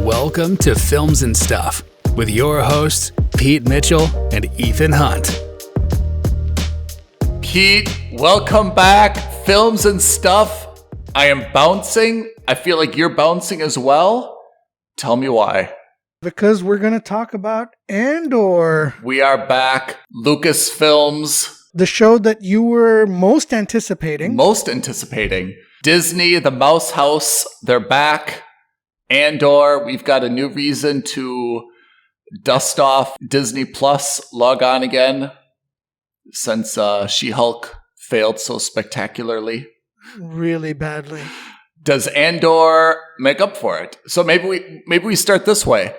Welcome to Films and Stuff with your hosts, Pete Mitchell and Ethan Hunt. Pete, welcome back. Films and Stuff. I am bouncing. I feel like you're bouncing as well. Tell me why. Because we're going to talk about Andor. We are back. Lucasfilms. The show that you were most anticipating. Disney, the Mouse House, they're back. Andor, we've got a new reason to dust off Disney Plus, log on again, since She-Hulk failed so spectacularly. Really badly. Does Andor make up for it? So maybe we start this way.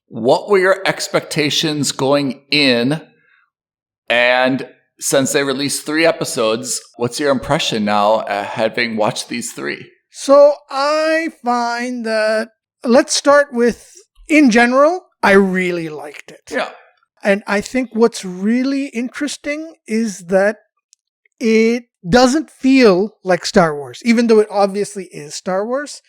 What were your expectations going in? And since they released 3 episodes, what's your impression now having watched these 3? So I find that, let's start with, in general, I really liked it. Yeah. And I think what's really interesting is that it doesn't feel like Star Wars, even though it obviously is Star Wars.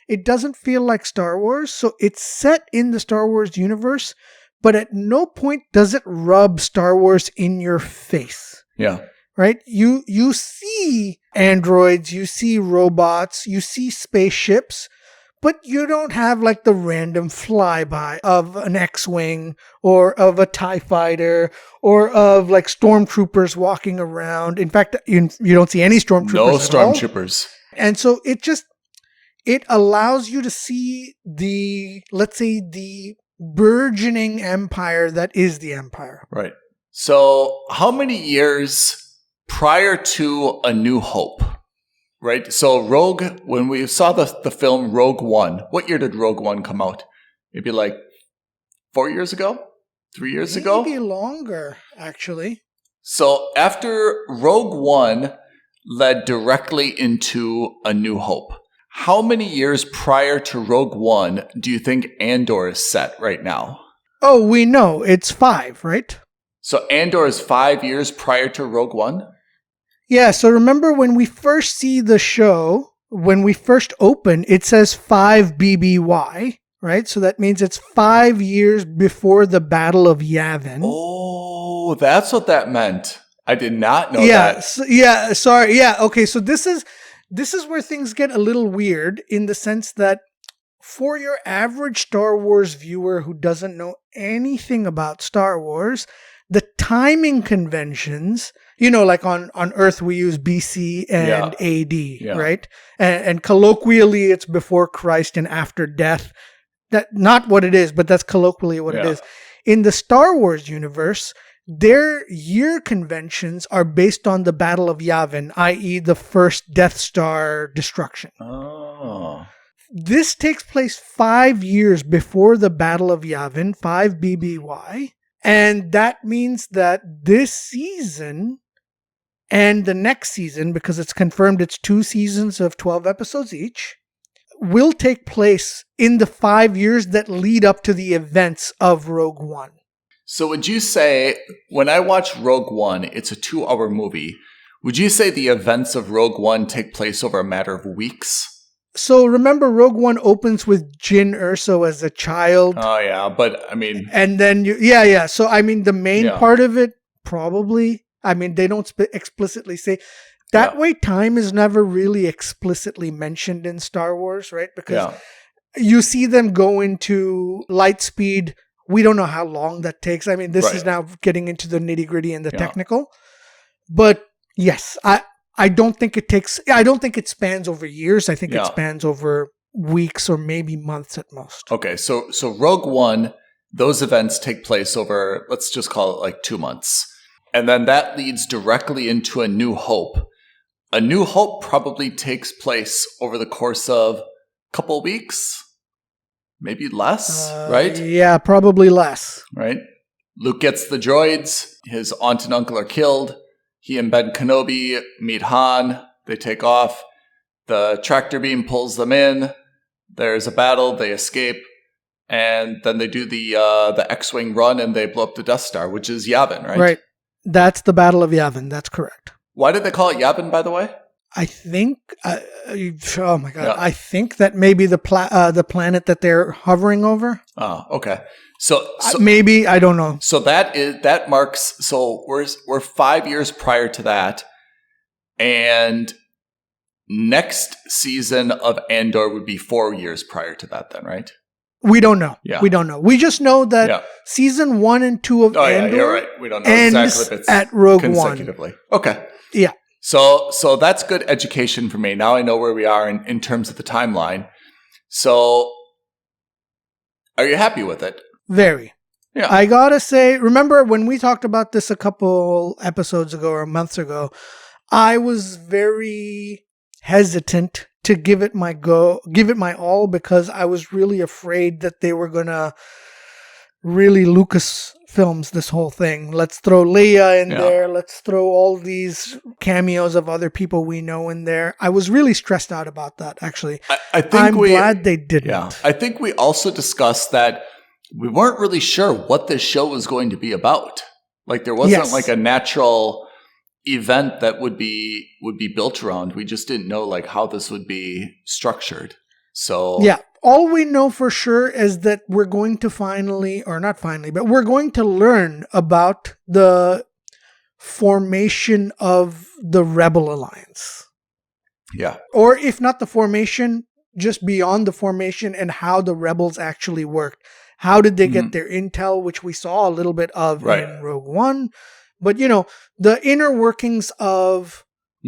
It doesn't feel like Star Wars. So it's set in the Star Wars universe, but at no point does it rub Star Wars in your face. Yeah. Right? You see androids, you see robots, you see spaceships, but you don't have like the random flyby of an X-Wing or of a TIE fighter or of like stormtroopers walking around. In fact, you don't see any stormtroopers. No stormtroopers. And so it allows you to see the burgeoning empire that is the Empire. Right. So how many years prior to A New Hope, right? So when we saw the film Rogue One, what year did Rogue One come out? Maybe like 4 years ago? 3 years ago? Maybe longer, actually. So after Rogue One led directly into A New Hope, how many years prior to Rogue One do you think Andor is set right now? Oh, we know. It's 5, right? So Andor is 5 years prior to Rogue One? Yeah, so remember when we first see the show, when we first open, it says 5 BBY, right? So that means it's 5 years before the Battle of Yavin. Oh, that's what that meant. I did not know that. Sorry. Yeah, okay, so this is where things get a little weird in the sense that for your average Star Wars viewer who doesn't know anything about Star Wars, the timing conventions, like on Earth we use BC and AD, right? And colloquially it's before Christ and after death. That not what it is, but that's colloquially what it is. In the Star Wars universe, their year conventions are based on the Battle of Yavin, i.e. the first Death Star destruction. Oh. This takes place 5 years before the Battle of Yavin, 5 BBY. And that means that this season and the next season, because it's confirmed it's 2 seasons of 12 episodes each, will take place in the 5 years that lead up to the events of Rogue One. So would you say, when I watch Rogue One, it's a 2-hour movie, would you say the events of Rogue One take place over a matter of weeks? So remember, Rogue One opens with Jyn Erso as a child. Oh, yeah, but I mean... And then, So, I mean, the main part of it, probably, I mean, they don't explicitly say... That way, time is never really explicitly mentioned in Star Wars, right? Because you see them go into light speed. We don't know how long that takes. I mean, this is now getting into the nitty-gritty and the technical. But, yes, I don't think it spans over years. I think it spans over weeks or maybe months at most. Okay, so Rogue One, those events take place over, let's just call it like 2 months. And then that leads directly into A New Hope. A New Hope probably takes place over the course of a couple weeks, maybe less, right? Yeah, probably less. Right? Luke gets the droids, his aunt and uncle are killed. He and Ben Kenobi meet Han. They take off. The tractor beam pulls them in. There's a battle. They escape. And then they do the X-Wing run and they blow up the Death Star, which is Yavin, right? Right. That's the Battle of Yavin. That's correct. Why did they call it Yavin, by the way? I think, oh my God, Yeah. I think that maybe the planet that they're hovering over. Oh, okay. So Maybe, I don't know. So that marks. So we're 5 years prior to that, and next season of Andor would be 4 years prior to that. Then, right? We don't know. Yeah. We don't know. We just know that season 1 and 2 of Andor you're right. We don't know ends exactly if it's at Rogue consecutively. One. Okay. Yeah. So that's good education for me. Now I know where we are in terms of the timeline. So, are you happy with it? Very. Yeah. I gotta say, remember when we talked about this a couple episodes ago or months ago, I was very hesitant to give it my all, because I was really afraid that they were gonna really Lucasfilms this whole thing. Let's throw Leia in there. Let's throw all these cameos of other people we know in there. I was really stressed out about that, actually. I think I'm glad they didn't. Yeah. I think we also discussed that we weren't really sure what this show was going to be about. Like there wasn't like a natural event that would be built around. We just didn't know like how this would be structured. So yeah, all we know for sure is that we're going to we're going to learn about the formation of the Rebel Alliance. Yeah. Or if not the formation, just beyond the formation and how the rebels actually worked. How did they get their intel, which we saw a little bit of in Rogue One. But, the inner workings of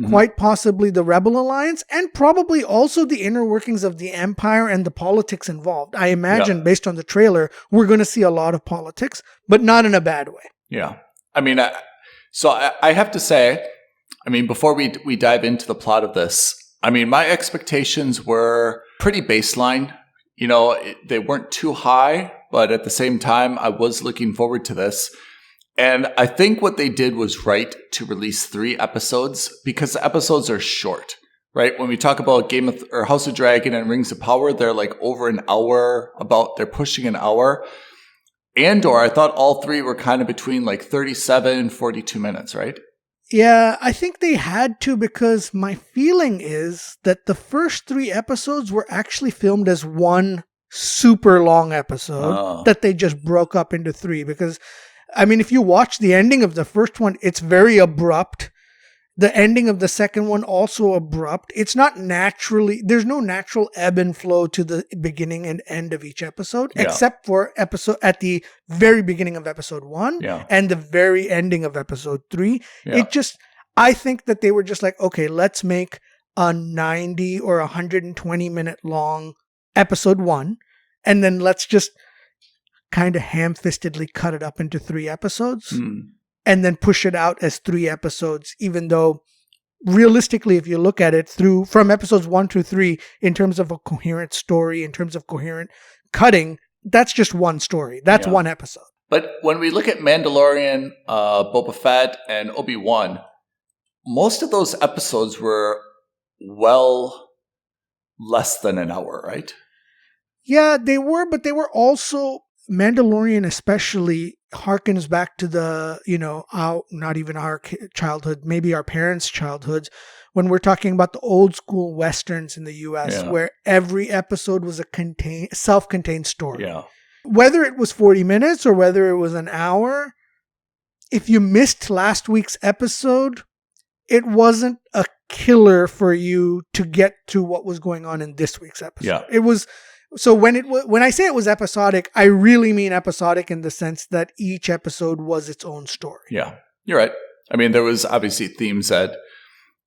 quite possibly the Rebel Alliance, and probably also the inner workings of the Empire and the politics involved. I imagine, based on the trailer, we're going to see a lot of politics, but not in a bad way. Yeah. I mean, I have to say, before we dive into the plot of this, my expectations were pretty baseline. They weren't too high, but at the same time, I was looking forward to this. And I think what they did was right to release 3 episodes, because the episodes are short, right? When we talk about House of Dragon and Rings of Power, they're like over an hour, they're pushing an hour. Andor, I thought all 3 were kind of between like 37 and 42 minutes, right? Yeah, I think they had to, because my feeling is that the first 3 episodes were actually filmed as one super long episode that they just broke up into 3. Because, if you watch the ending of the first one, it's very abrupt. The ending of the second one also abrupt. It's not there's no natural ebb and flow to the beginning and end of each episode, except for at the very beginning of episode 1 and the very ending of episode 3. Yeah. I think that they were just like, okay, let's make a 90 or 120 minute long episode 1, and then let's just kind of ham-fistedly cut it up into 3 episodes. And then push it out as 3 episodes, even though realistically, if you look at it from episodes 1 through 3, in terms of a coherent story, in terms of coherent cutting, that's just one story. That's one episode. But when we look at Mandalorian, Boba Fett, and Obi-Wan, most of those episodes were less than an hour, right? Yeah, they were, but they were also, Mandalorian especially harkens back to the, not even our childhood, maybe our parents' childhoods, when we're talking about the old school Westerns in the US, where every episode was a self-contained story. Yeah. Whether it was 40 minutes or whether it was an hour, if you missed last week's episode, it wasn't a killer for you to get to what was going on in this week's episode. Yeah. It was. So when I say it was episodic, I really mean episodic in the sense that each episode was its own story. Yeah, you're right. There was obviously themes that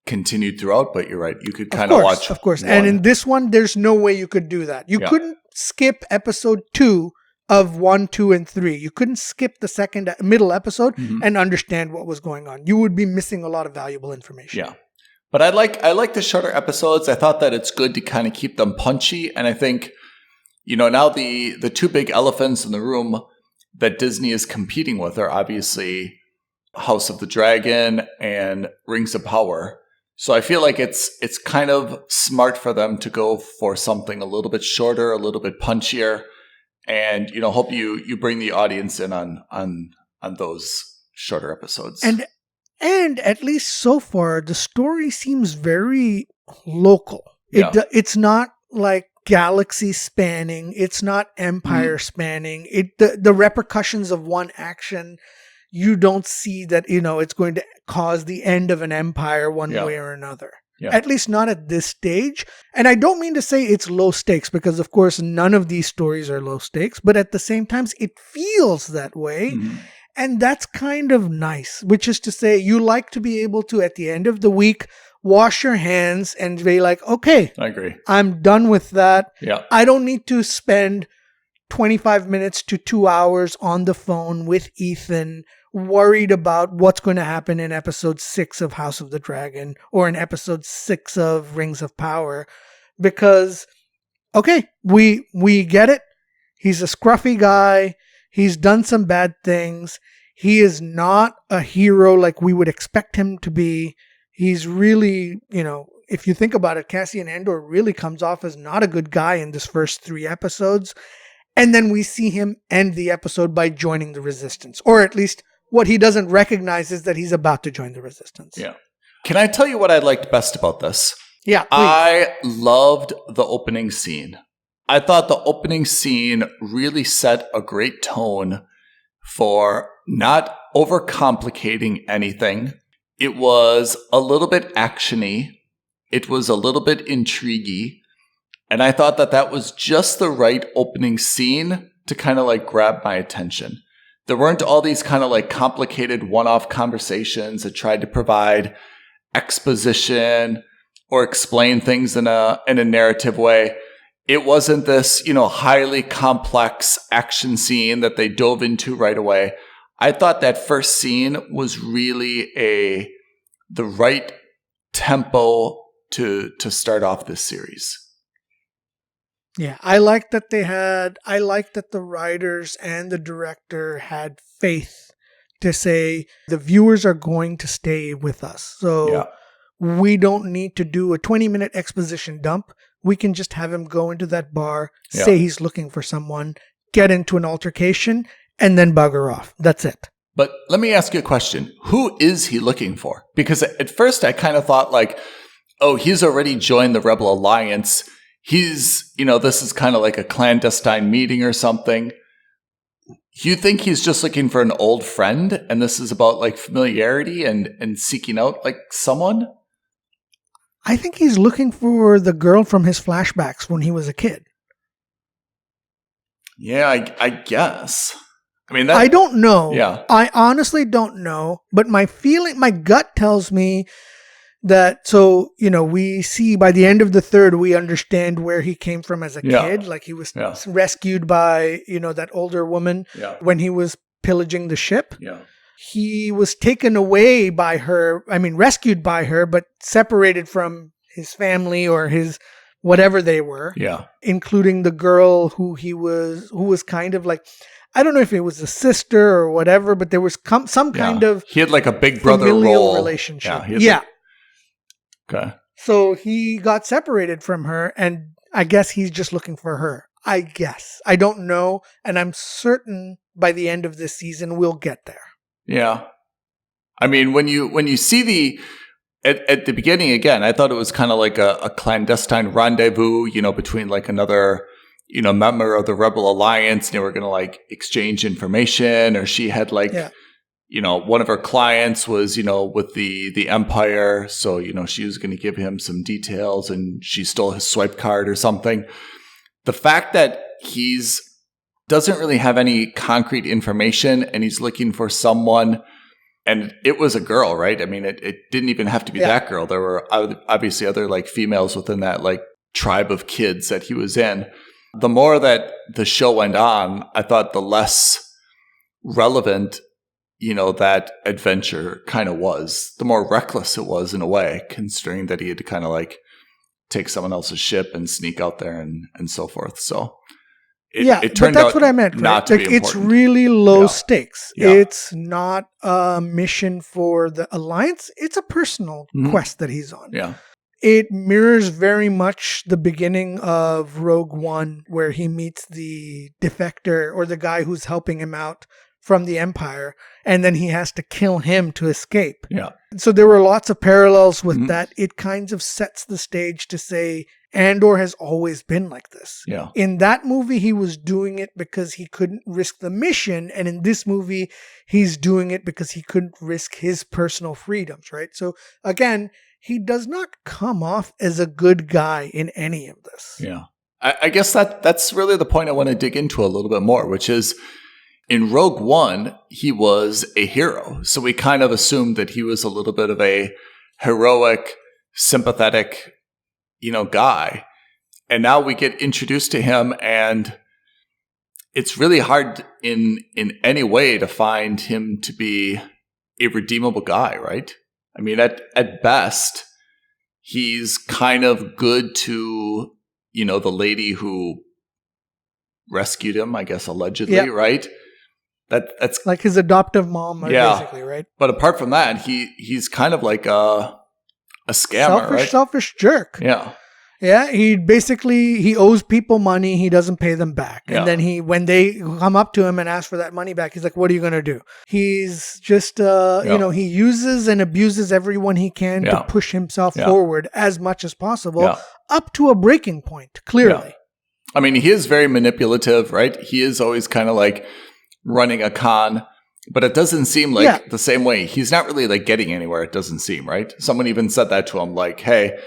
continued throughout, but you're right. You could kind of watch. Of course. And in this one, there's no way you could do that. You couldn't skip episode 2 of 1, 2, and 3. You couldn't skip the middle episode and understand what was going on. You would be missing a lot of valuable information. Yeah. But I like the shorter episodes. I thought that it's good to kind of keep them punchy. And I think, now the 2 big elephants in the room that Disney is competing with are obviously House of the Dragon and Rings of Power. So I feel like it's kind of smart for them to go for something a little bit shorter, a little bit punchier, and hope you bring the audience in on those shorter episodes. And at least so far, the story seems very local. Yeah. It's not like galaxy spanning. It's not empire spanning. The repercussions of one action, you don't see that, it's going to cause the end of an empire one way or another. Yeah. At least not at this stage. And I don't mean to say it's low stakes, because of course none of these stories are low stakes, but at the same time it feels that way. And that's kind of nice, which is to say you like to be able to, at the end of the week, wash your hands and be like, okay, I agree. I'm done with that. Yeah. I don't need to spend 25 minutes to 2 hours on the phone with Ethan, worried about what's going to happen in episode 6 of House of the Dragon or in episode 6 of Rings of Power, because, okay, we get it. He's a scruffy guy. He's done some bad things. He is not a hero like we would expect him to be. He's really, if you think about it, Cassian Andor really comes off as not a good guy in this first 3 episodes. And then we see him end the episode by joining the Resistance. Or at least what he doesn't recognize is that he's about to join the Resistance. Yeah. Can I tell you what I liked best about this? Yeah, please. I loved the opening scene. I thought the opening scene really set a great tone for not overcomplicating anything. It was a little bit actiony. It was a little bit intriguey. And I thought that was just the right opening scene to kind of like grab my attention. There weren't all these kind of like complicated one-off conversations that tried to provide exposition or explain things in a narrative way. It wasn't this, highly complex action scene that they dove into right away. I thought that first scene was really the right tempo to start off this series. Yeah, I like that the writers and the director had faith to say the viewers are going to stay with us. So we don't need to do a 20-minute exposition dump. We can just have him go into that bar, say he's looking for someone, get into an altercation, and then bugger off. That's it. But let me ask you a question. Who is he looking for? Because at first I kind of thought like, oh, he's already joined the Rebel Alliance. He's, this is kind of like a clandestine meeting or something. You think he's just looking for an old friend and this is about like familiarity and seeking out like someone? I think he's looking for the girl from his flashbacks when he was a kid. Yeah, I guess. I mean, I don't know. Yeah. I honestly don't know. But my gut tells me that, we see by the end of the 3rd, we understand where he came from as a kid. Like he was rescued by, that older woman when he was pillaging the ship. Yeah. He was taken away by her, rescued by her, but separated from his family or his whatever they were. Yeah. Including the girl who was kind of like, I don't know if it was a sister or whatever, but there was some kind of he had like a big brother familial role. relationship. Okay. So he got separated from her, and I guess he's just looking for her. I guess. I don't know, and I'm certain by the end of this season we'll get there. Yeah. I mean, when you see at the beginning, again, I thought it was kind of like a clandestine rendezvous, between like another, member of the Rebel Alliance, and they were going to like exchange information, or she had like, one of her clients was, with the Empire. So, she was going to give him some details and she stole his swipe card or something. The fact that he's doesn't really have any concrete information and he's looking for someone, and it was a girl, right? I mean, it didn't even have to be that girl. There were obviously other like females within that like tribe of kids that he was in. The more that the show went on, I thought the less relevant, that adventure kind of was. The more reckless it was in a way, considering that he had to kind of like take someone else's ship and sneak out there and so forth. So it turned but that's out what I meant. Not right? to be it's important. really low stakes. Yeah. It's not a mission for the Alliance. It's a personal quest that he's on. Yeah. It mirrors very much the beginning of Rogue One, where he meets the defector or the guy who's helping him out from the Empire, and then he has to kill him to escape. Yeah. So there were lots of parallels with that. It kind of sets the stage to say Andor has always been like this. Yeah. In that movie, he was doing it because he couldn't risk the mission. And in this movie, he's doing it because he couldn't risk his personal freedoms, right? So again, he does not come off as a good guy in any of this. Yeah. I guess that's really the point I want to dig into a little bit more, which is in Rogue One, he was a hero. So we kind of assumed that he was a little bit of a heroic, sympathetic, guy. And now we get introduced to him, and it's really hard in any way to find him to be a redeemable guy, right? I mean, at best, he's kind of good to, the lady who rescued him, I guess, allegedly, right? That's like his adoptive mom, basically, right? But apart from that, he's kind of like a scammer, selfish jerk. Yeah. Yeah, he owes people money, he doesn't pay them back. And then when they come up to him and ask for that money back, he's like, what are you going to do? He's just, he uses and abuses everyone he can to push himself forward as much as possible up to a breaking point, clearly. Yeah. I mean, he is very manipulative, right? He is always kind of like running a con, but it doesn't seem like the same way. He's not really like getting anywhere, it doesn't seem, right? Someone even said that to him, like, hey,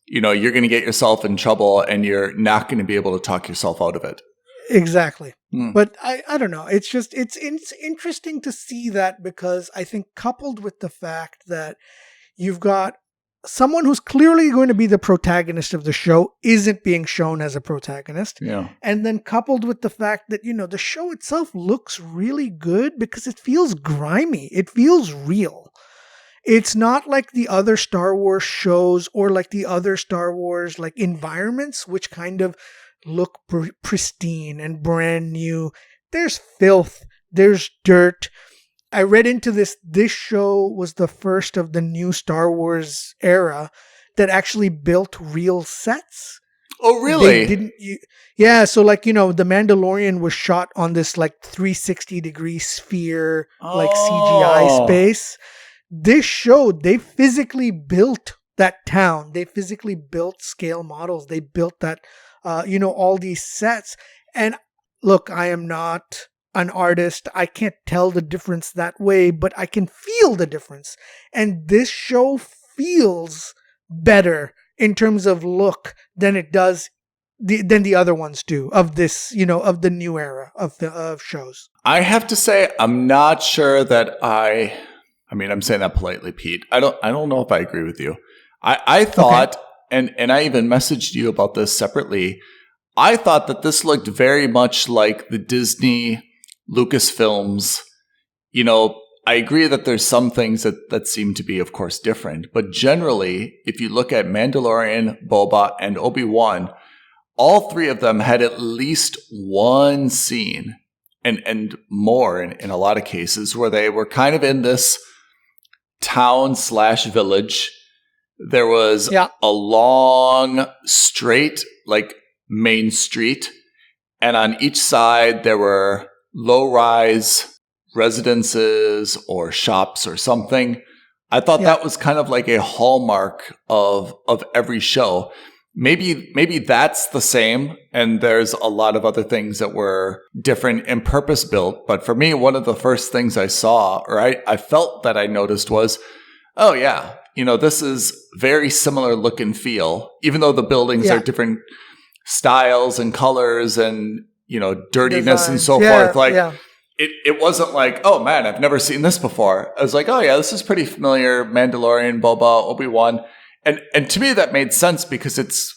you're going to get yourself in trouble and you're not going to be able to talk yourself out of it. Exactly. But I don't know. It's just, it's interesting to see that, because I think coupled with the fact that you've got someone who's clearly going to be the protagonist of the show isn't being shown as a protagonist. Yeah. And then coupled with the fact that, the show itself looks really good because it feels grimy. It feels real. It's not like the other Star Wars shows or like the other Star Wars like environments, which kind of look pristine and brand new. There's filth. There's dirt. I read into this show was the first of the new Star Wars era that actually built real sets. Oh, really? They didn't. Yeah. So like, The Mandalorian was shot on this like 360-degree sphere, like CGI space. This show, they physically built that town. They physically built scale models. They built that, all these sets. And look, I am not an artist. I can't tell the difference that way, but I can feel the difference. And this show feels better in terms of look than it does than the other ones do of this, of the new era of shows. I have to say, I'm not sure that I'm saying that politely, Pete. I don't know if I agree with you. I thought, and I even messaged you about this separately, I thought that this looked very much like the Disney Lucasfilms. I agree that there's some things that seem to be, of course, different. But generally, if you look at Mandalorian, Boba, and Obi-Wan, all three of them had at least one scene, and more in a lot of cases, where they were kind of in this town/village. There was a long, straight, like main street. And on each side, there were low-rise residences or shops or something. I thought that was kind of like a hallmark of every show. Maybe that's the same, and there's a lot of other things that were different and purpose-built. But for me, one of the first things I saw, or I felt that I noticed was, oh yeah, this is very similar look and feel, even though the buildings are different styles and colors and, dirtiness Design. and so forth. Like, it wasn't like, oh man, I've never seen this before. I was like, oh yeah, this is pretty familiar. Mandalorian, Boba, Obi-Wan. And to me, that made sense because it's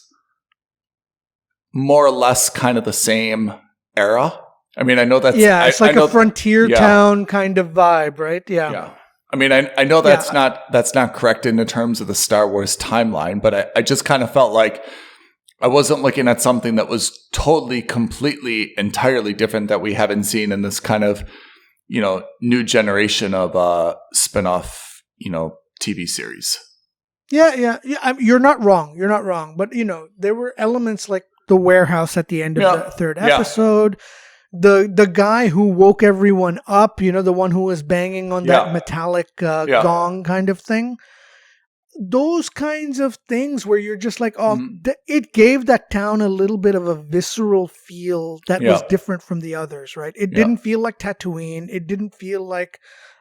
more or less kind of the same era. I mean, I know that's... Yeah, it's like a frontier town kind of vibe, right? Yeah. I mean, I know that's not correct in the terms of the Star Wars timeline, but I just kind of felt like I wasn't looking at something that was totally, completely, entirely different that we haven't seen in this kind of, new generation of spin-off, TV series. Yeah. You're not wrong. But, there were elements like the warehouse at the end of the third episode. the guy who woke everyone up, the one who was banging on that metallic gong kind of thing. Those kinds of things where you're just like, it gave that town a little bit of a visceral feel that was different from the others, right? It didn't feel like Tatooine. It didn't feel like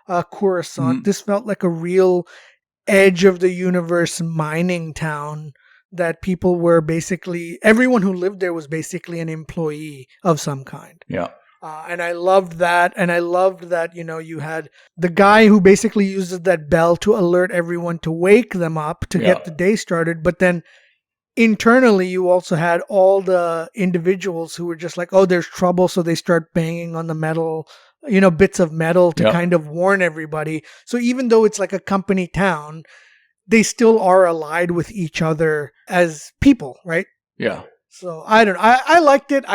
Coruscant. This felt like a real edge of the universe mining town that people were basically, everyone who lived there was basically an employee of some kind. Yeah. And I loved that. And I loved that, you had the guy who basically uses that bell to alert everyone to wake them up to get the day started. But then internally, you also had all the individuals who were just like, oh, there's trouble. So they start banging on the metal, bits of metal to kind of warn everybody. So even though it's like a company town, they still are allied with each other as people, right? Yeah. So I don't know. I liked it.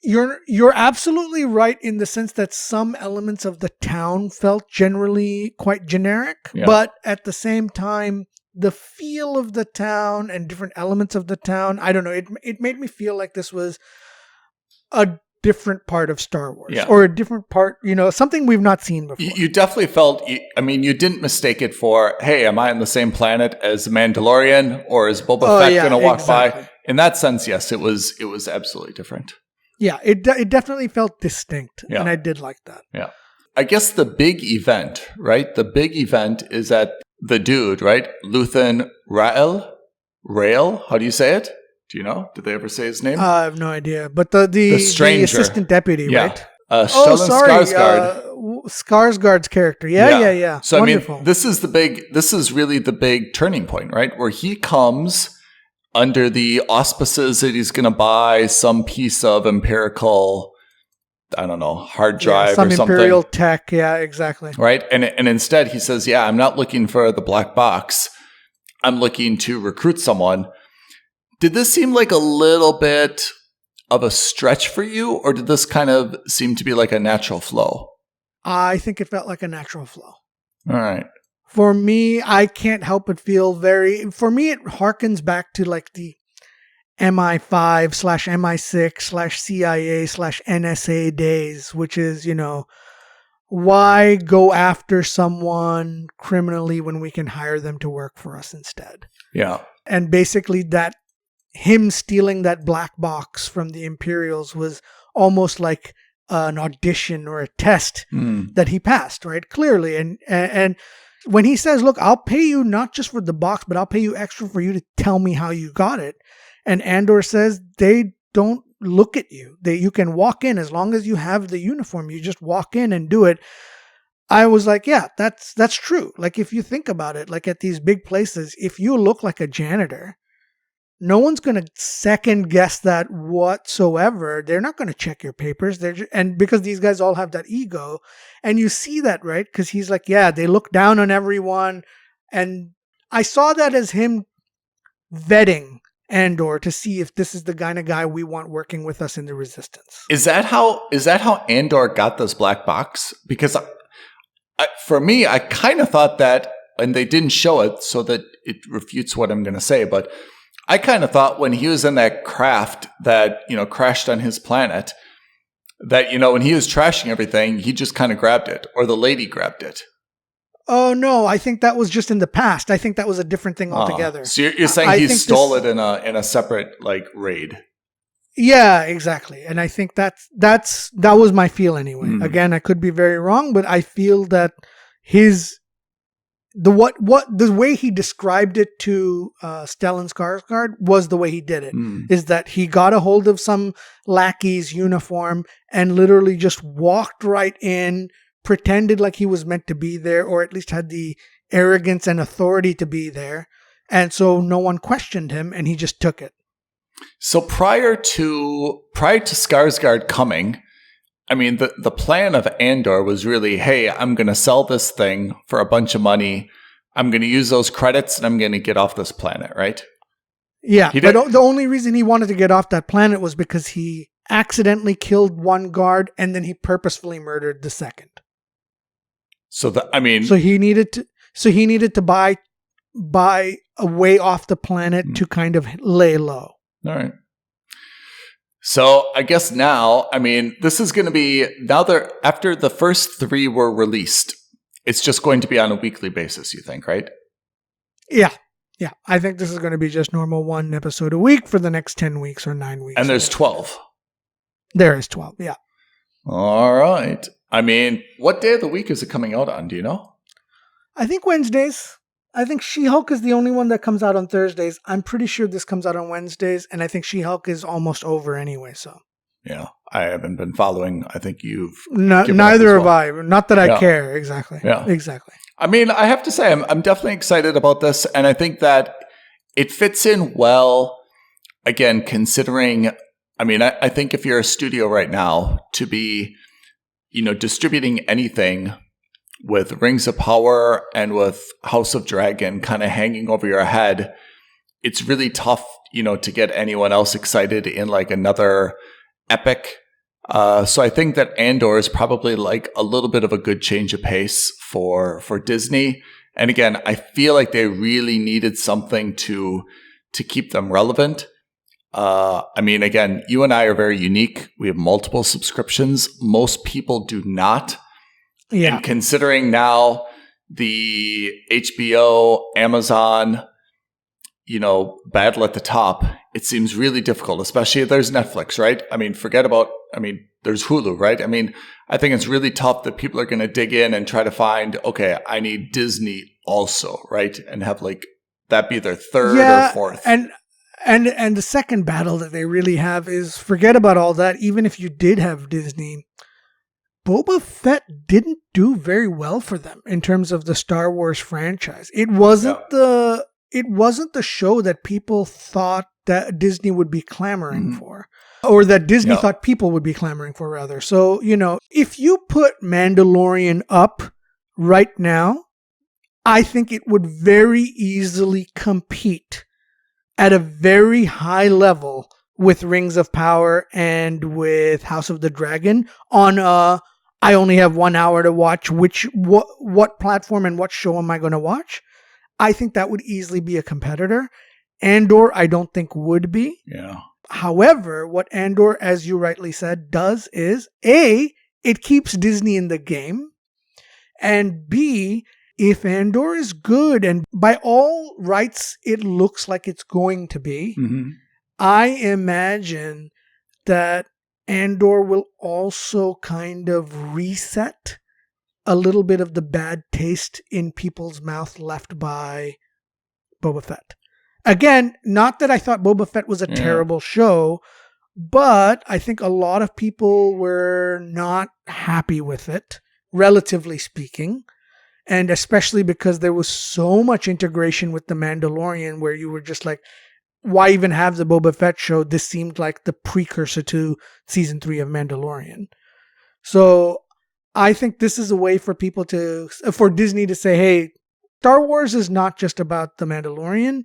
You're absolutely right in the sense that some elements of the town felt generally quite generic, but at the same time, the feel of the town and different elements of the town, I don't know, it made me feel like this was a different part of Star Wars or a different part, something we've not seen before. You definitely felt, you didn't mistake it for, hey, am I on the same planet as Mandalorian or is Boba Fett going to walk by? In that sense, yes, it was absolutely different. Yeah, it definitely felt distinct, and I did like that. Yeah. I guess the big event, right? The big event is that the dude, right? Luthen Rael? How do you say it? Do you know? Did they ever say his name? I have no idea. But the assistant deputy, right? Stellan Skarsgård. Skarsgård's character. Yeah. So, wonderful. This is really the big turning point, right? Where he comes under the auspices that he's going to buy some piece of empirical, I don't know, hard drive or something. Some imperial tech. Yeah, exactly. Right. And instead he says, I'm not looking for the black box. I'm looking to recruit someone. Did this seem like a little bit of a stretch for you, or did this kind of seem to be like a natural flow? I think it felt like a natural flow. All right. For me, I can't help but feel for me, it harkens back to like the MI5/MI6/CIA/NSA days, which is, why go after someone criminally when we can hire them to work for us instead? Yeah. And basically that him stealing that black box from the Imperials was almost like an audition or a test that he passed, right? Clearly. And when he says, look, I'll pay you not just for the box, but I'll pay you extra for you to tell me how you got it. And Andor says they don't look at you. You can walk in as long as you have the uniform. You just walk in and do it. I was like, yeah, that's true. Like if you think about it, like at these big places, if you look like a janitor, no one's going to second guess that whatsoever. They're not going to check your papers. And because these guys all have that ego, and you see that, right? Because he's like, they look down on everyone. And I saw that as him vetting Andor to see if this is the kind of guy we want working with us in the Resistance. Is that how Andor got this black box? Because for me, I kind of thought that, and they didn't show it so that it refutes what I'm going to say, but I kind of thought when he was in that craft that, crashed on his planet, that, when he was trashing everything, he just kind of grabbed it, or the lady grabbed it. Oh, no, I think that was just in the past. I think that was a different thing altogether. So you're saying he stole it in a separate, raid? Yeah, exactly. And I think that was my feel anyway. Again, I could be very wrong, but I feel that the way he described it to Stellan Skarsgård was the way he did it. Is that he got a hold of some lackey's uniform and literally just walked right in, pretended like he was meant to be there, or at least had the arrogance and authority to be there. And so no one questioned him, and he just took it. So prior to Skarsgård coming, the plan of Andor was really, hey, I'm going to sell this thing for a bunch of money. I'm going to use those credits and I'm going to get off this planet, right? Yeah, but the only reason he wanted to get off that planet was because he accidentally killed one guard and then he purposefully murdered the second. So he needed to buy a way off the planet to kind of lay low. All right. So I guess now, I mean, this is going to be, after the first 3 were released, it's just going to be on a weekly basis, you think, right? Yeah. Yeah. I think this is going to be just normal 1 episode a week for the next 10 weeks or 9 weeks. And there's 12. There is 12, yeah. All right. I mean, what day of the week is it coming out on? Do you know? I think Wednesdays. I think She-Hulk is the only one that comes out on Thursdays. I'm pretty sure this comes out on Wednesdays, and I think She-Hulk is almost over anyway, so. Yeah, I haven't been following. I think you've neither have I. Not that I care. Exactly. Yeah. Exactly. I mean, I have to say, I'm definitely excited about this, and I think that it fits in well, again, considering, I mean, I think if you're a studio right now, to be, distributing anything with Rings of Power and with House of Dragon kind of hanging over your head, it's really tough, to get anyone else excited in like another epic. So I think that Andor is probably like a little bit of a good change of pace for Disney. And again, I feel like they really needed something to keep them relevant. I mean, again, you and I are very unique. We have multiple subscriptions. Most people do not. Yeah. And considering now the HBO, Amazon, battle at the top, it seems really difficult, especially if there's Netflix, right? I mean, there's Hulu, right? I mean, I think it's really tough that people are going to dig in and try to find, okay, I need Disney also, right? And have like that be their third or fourth. And the second battle that they really have is, forget about all that. Even if you did have Disney, Boba Fett didn't do very well for them in terms of the Star Wars franchise. It wasn't the show that people thought that Disney would be clamoring for, or that Disney thought people would be clamoring for, rather. So, if you put Mandalorian up right now, I think it would very easily compete at a very high level with Rings of Power and with House of the Dragon on I only have 1 hour to watch what platform and what show am I going to watch. I think that would easily be a competitor. Andor, I don't think would be. Yeah. However, what Andor, as you rightly said, does is A, it keeps Disney in the game, and B, if Andor is good, and by all rights it looks like it's going to be, I imagine that Andor will also kind of reset a little bit of the bad taste in people's mouth left by Boba Fett. Again, not that I thought Boba Fett was a terrible show, but I think a lot of people were not happy with it, relatively speaking. And especially because there was so much integration with The Mandalorian where you were just like, why even have the Boba Fett show? This seemed like the precursor to season 3 of Mandalorian. So I think this is a way for for Disney to say, hey, Star Wars is not just about The Mandalorian.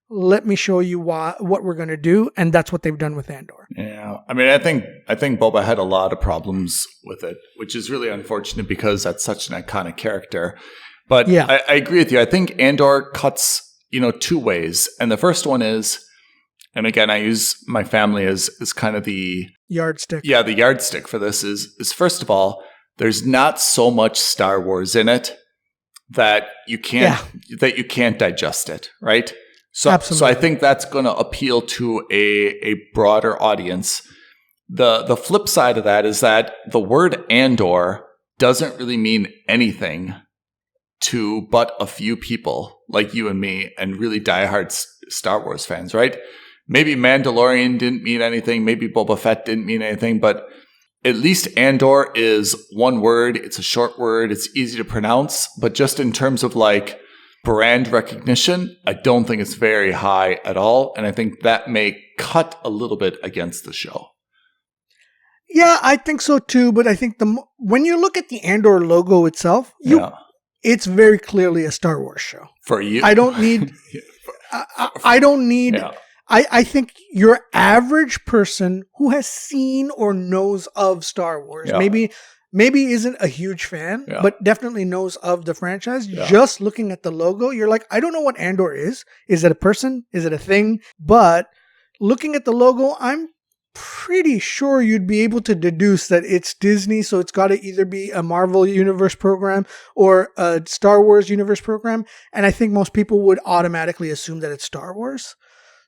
Let me show you what we're going to do. And that's what they've done with Andor. Yeah. I mean, I think Boba had a lot of problems with it, which is really unfortunate because that's such an iconic character. But yeah. I agree with you. I think Andor cuts, 2 ways. And the first one is, and again, I use my family as kind of the yardstick. Yeah, the yardstick for this is first of all, there's not so much Star Wars in it that you can't digest it, right? So I think that's going to appeal to a broader audience. The flip side of that is that the word Andor doesn't really mean anything to but a few people like you and me and really diehard Star Wars fans, right? Maybe Mandalorian didn't mean anything. Maybe Boba Fett didn't mean anything, but at least Andor is one word. It's a short word. It's easy to pronounce, but just in terms of like brand recognition, I don't think it's very high at all. And I think that may cut a little bit against the show. Yeah, I think so too. But I think when you look at the Andor logo itself, it's very clearly a Star Wars show. For you? I don't need... I don't need... Yeah. I think your average person who has seen or knows of Star Wars, maybe isn't a huge fan, but definitely knows of the franchise. Yeah. Just looking at the logo, you're like, I don't know what Andor is. Is it a person? Is it a thing? But looking at the logo, I'm pretty sure you'd be able to deduce that it's Disney, so it's got to either be a Marvel Universe program or a Star Wars Universe program. And I think most people would automatically assume that it's Star Wars.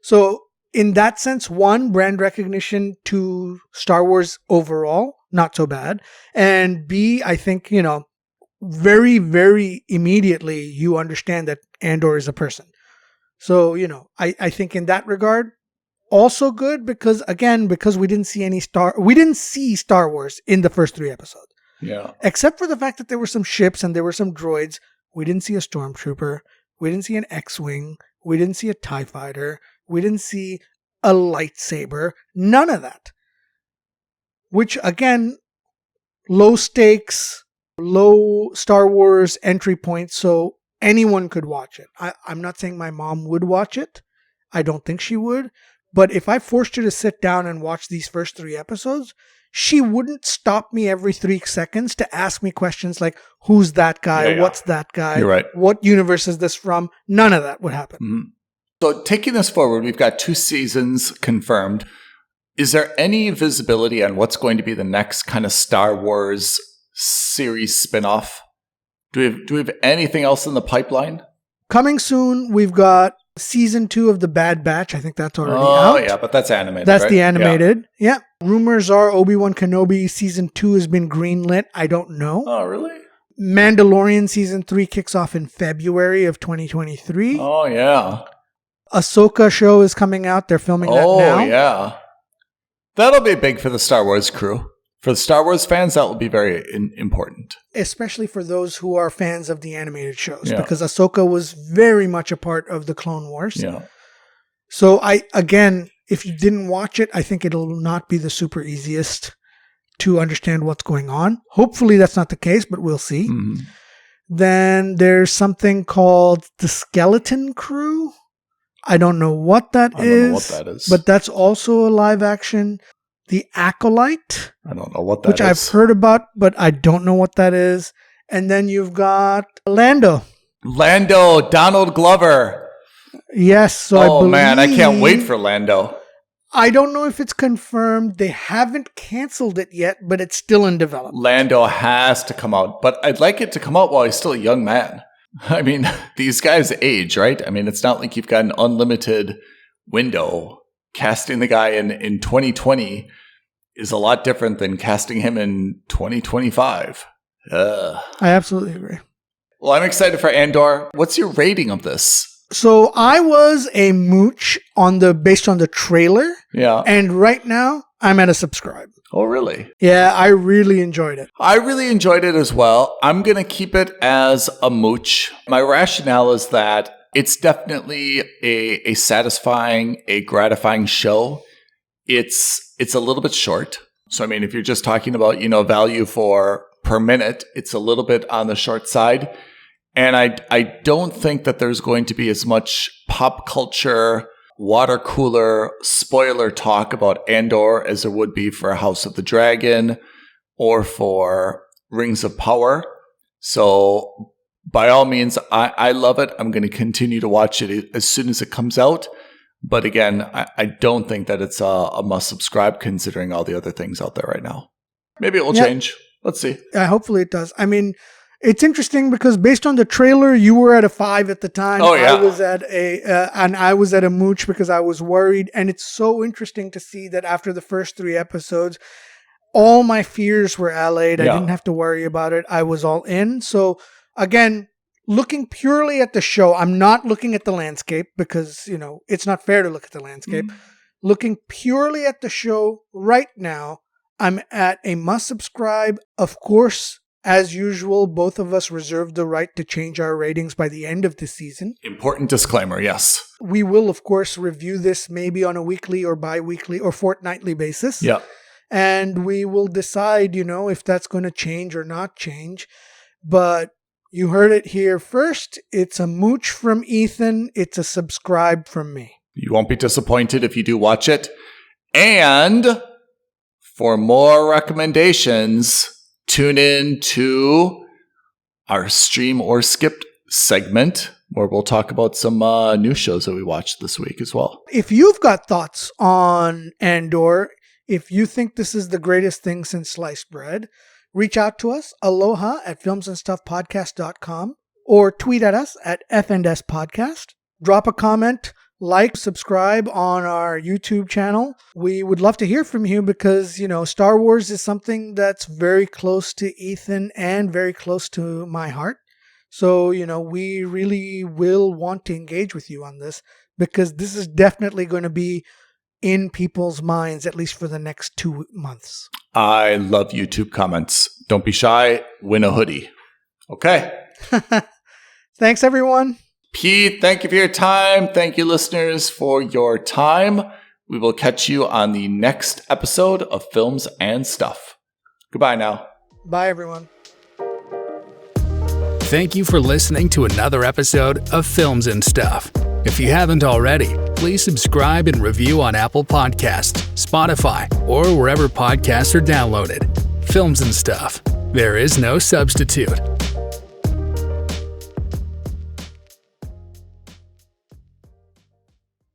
So in that sense, one, brand recognition to Star Wars overall, not so bad. And B, I think, very, very immediately you understand that Andor is a person. So, I think in that regard, also good because we didn't see Star Wars in the first 3 episodes. Yeah. Except for the fact that there were some ships and there were some droids. We didn't see a stormtrooper. We didn't see an X-Wing. We didn't see a TIE fighter. We didn't see a lightsaber. None of that. Which, again, low stakes, low Star Wars entry point, so anyone could watch it. I'm not saying my mom would watch it. I don't think she would. But if I forced her to sit down and watch these first 3 episodes, she wouldn't stop me every 3 seconds to ask me questions like, who's that guy? Yeah. What's that guy? You're right. What universe is this from? None of that would happen. Mm-hmm. So taking this forward, we've got 2 seasons confirmed. Is there any visibility on what's going to be the next kind of Star Wars series spinoff? Do we have anything else in the pipeline? Coming soon, we've got season 2 of The Bad Batch. I think that's already out. Oh, yeah, but that's animated, That's right? the animated. Yeah. Rumors are Obi-Wan Kenobi season 2 has been greenlit. I don't know. Oh, really? Mandalorian season 3 kicks off in February of 2023. Oh, yeah. Ahsoka show is coming out. They're filming that now. Oh, yeah. That'll be big for the Star Wars crew. For the Star Wars fans, that will be very important. Especially for those who are fans of the animated shows. Yeah. Because Ahsoka was very much a part of the Clone Wars. Yeah. So again, if you didn't watch it, I think it'll not be the super easiest to understand what's going on. Hopefully that's not the case, but we'll see. Mm-hmm. Then there's something called The Skeleton Crew. I don't know what that is. But that's also a live action. The Acolyte. I don't know what that which is. I've heard about, but I don't know what that is. And then you've got Lando, Donald Glover. Yes. So man, I can't wait for Lando. I don't know if it's confirmed. They haven't canceled it yet, but it's still in development. Lando has to come out, but I'd like it to come out while he's still a young man. I mean, these guys age, right? I mean, it's not like you've got an unlimited window. Casting the guy in 2020 is a lot different than casting him in 2025. I absolutely agree. Well, I'm excited for Andor. What's your rating of this? So I was a mooch based on the trailer. Yeah. And right now I'm at a subscribe. Oh, really? Yeah, I really enjoyed it. I really enjoyed it as well. I'm going to keep it as a mooch. My rationale is that it's definitely a satisfying, a gratifying show. It's a little bit short. So, I mean, if you're just talking about, value per minute, it's a little bit on the short side. And I don't think that there's going to be as much pop culture, water cooler, spoiler talk about Andor as there would be for House of the Dragon or for Rings of Power. So by all means, I love it. I'm going to continue to watch it as soon as it comes out. But again, I don't think that it's a must subscribe considering all the other things out there right now. Maybe it will change. Let's see. Hopefully it does. I mean, it's interesting because based on the trailer, you were at a 5 at the time. Oh, yeah. I was at a mooch because I was worried. And it's so interesting to see that after the first 3 episodes, all my fears were allayed. Yeah. I didn't have to worry about it. I was all in. So again, looking purely at the show, I'm not looking at the landscape because, it's not fair to look at the landscape. Mm-hmm. Looking purely at the show right now, I'm at a must subscribe. Of course, as usual, both of us reserve the right to change our ratings by the end of the season. Important disclaimer, yes. We will, of course, review this maybe on a weekly or bi-weekly or fortnightly basis. Yeah. And we will decide, if that's going to change or not change. But you heard it here first. It's a mooch from Ethan. It's a subscribe from me. You won't be disappointed if you do watch it. And for more recommendations, tune in to our Stream or Skipped segment where we'll talk about some new shows that we watched this week as well. If you've got thoughts on Andor, If you think this is the greatest thing since sliced bread, reach out to us, aloha@filmsandstuffpodcast.com, or tweet at us at FNS Podcast. Drop a comment, like, subscribe on our YouTube channel. We would love to hear from you because, Star Wars is something that's very close to Ethan and very close to my heart. So, we really will want to engage with you on this because this is definitely going to be in people's minds, at least for the next 2 months. I love YouTube comments. Don't be shy. Win a hoodie. Okay. Thanks, everyone. Pete, thank you for your time. Thank you, listeners, for your time. We will catch you on the next episode of Films and Stuff. Goodbye now. Bye, everyone. Thank you for listening to another episode of Films and Stuff. If you haven't already, please subscribe and review on Apple Podcasts, Spotify, or wherever podcasts are downloaded. Films and Stuff. There is no substitute.